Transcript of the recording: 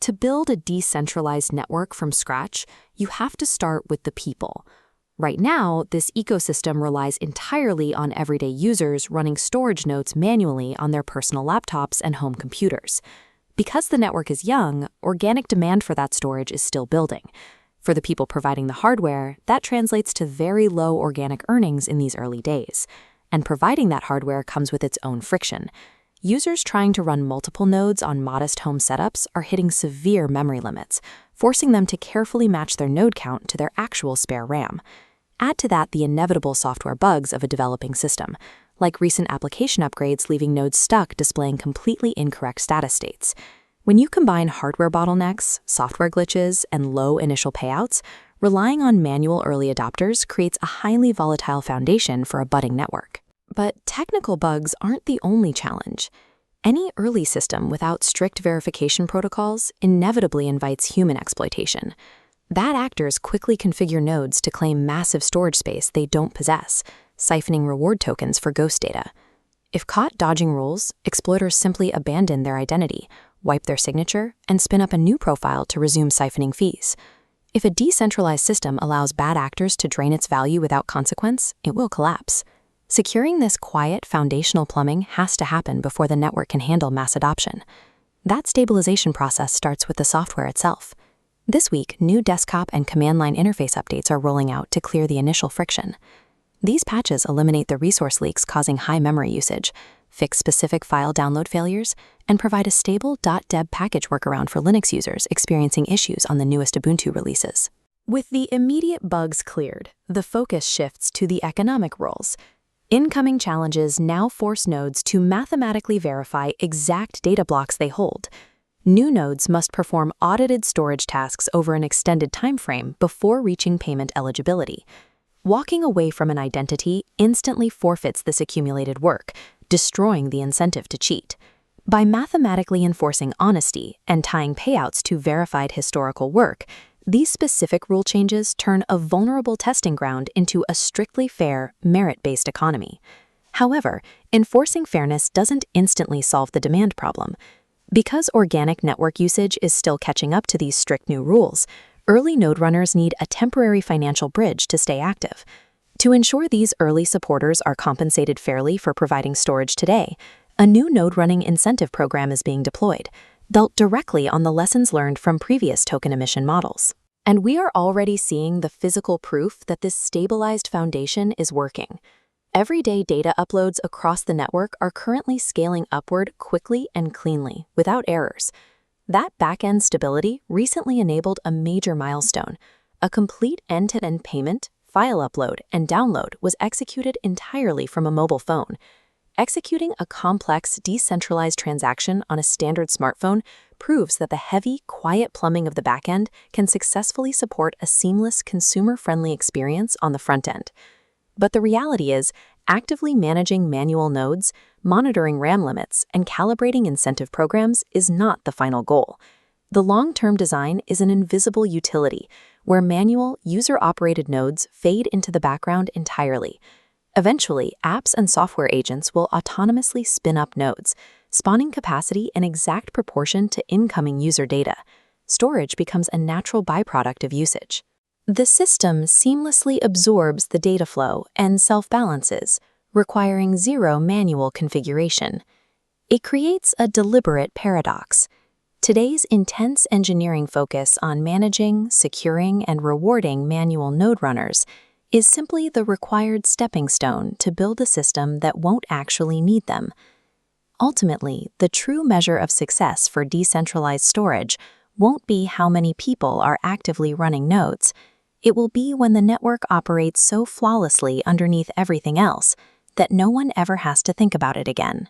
To build a decentralized network from scratch, you have to start with the people. Right now, this ecosystem relies entirely on everyday users running storage nodes manually on their personal laptops and home computers. Because the network is young, organic demand for that storage is still building. For the people providing the hardware, that translates to very low organic earnings in these early days. And providing that hardware comes with its own friction. Users trying to run multiple nodes on modest home setups are hitting severe memory limits, forcing them to carefully match their node count to their actual spare RAM. Add to that the inevitable software bugs of a developing system, like recent application upgrades leaving nodes stuck displaying completely incorrect status states. When you combine hardware bottlenecks, software glitches, and low initial payouts, relying on manual early adopters creates a highly volatile foundation for a budding network. But technical bugs aren't the only challenge. Any early system without strict verification protocols inevitably invites human exploitation. Bad actors quickly configure nodes to claim massive storage space they don't possess, siphoning reward tokens for ghost data. If caught dodging rules, exploiters simply abandon their identity, wipe their signature, and spin up a new profile to resume siphoning fees. If a decentralized system allows bad actors to drain its value without consequence, it will collapse. Securing this quiet, foundational plumbing has to happen before the network can handle mass adoption. That stabilization process starts with the software itself. This week, new desktop and command line interface updates are rolling out to clear the initial friction. These patches eliminate the resource leaks causing high memory usage, fix specific file download failures, and provide a stable .deb package workaround for Linux users experiencing issues on the newest Ubuntu releases. With the immediate bugs cleared, the focus shifts to the economic roles. Incoming challenges now force nodes to mathematically verify exact data blocks they hold. New nodes must perform audited storage tasks over an extended time frame before reaching payment eligibility. Walking away from an identity instantly forfeits this accumulated work, destroying the incentive to cheat. By mathematically enforcing honesty and tying payouts to verified historical work, these specific rule changes turn a vulnerable testing ground into a strictly fair, merit-based economy. However, enforcing fairness doesn't instantly solve the demand problem. Because organic network usage is still catching up to these strict new rules, early node runners need a temporary financial bridge to stay active. To ensure these early supporters are compensated fairly for providing storage today, a new node running incentive program is being deployed, built directly on the lessons learned from previous token emission models. And we are already seeing the physical proof that this stabilized foundation is working. Everyday data uploads across the network are currently scaling upward quickly and cleanly, without errors. That back-end stability recently enabled a major milestone. A complete end-to-end payment, file upload, and download was executed entirely from a mobile phone. Executing a complex, decentralized transaction on a standard smartphone proves that the heavy, quiet plumbing of the back-end can successfully support a seamless, consumer-friendly experience on the front end. But the reality is, actively managing manual nodes, monitoring RAM limits, and calibrating incentive programs is not the final goal. The long-term design is an invisible utility, where manual, user-operated nodes fade into the background entirely. Eventually, apps and software agents will autonomously spin up nodes, spawning capacity in exact proportion to incoming user data. Storage becomes a natural byproduct of usage. The system seamlessly absorbs the data flow and self-balances, requiring zero manual configuration. It creates a deliberate paradox. Today's intense engineering focus on managing, securing, and rewarding manual node runners is simply the required stepping stone to build a system that won't actually need them. Ultimately, the true measure of success for decentralized storage won't be how many people are actively running nodes. It will be when the network operates so flawlessly underneath everything else that no one ever has to think about it again.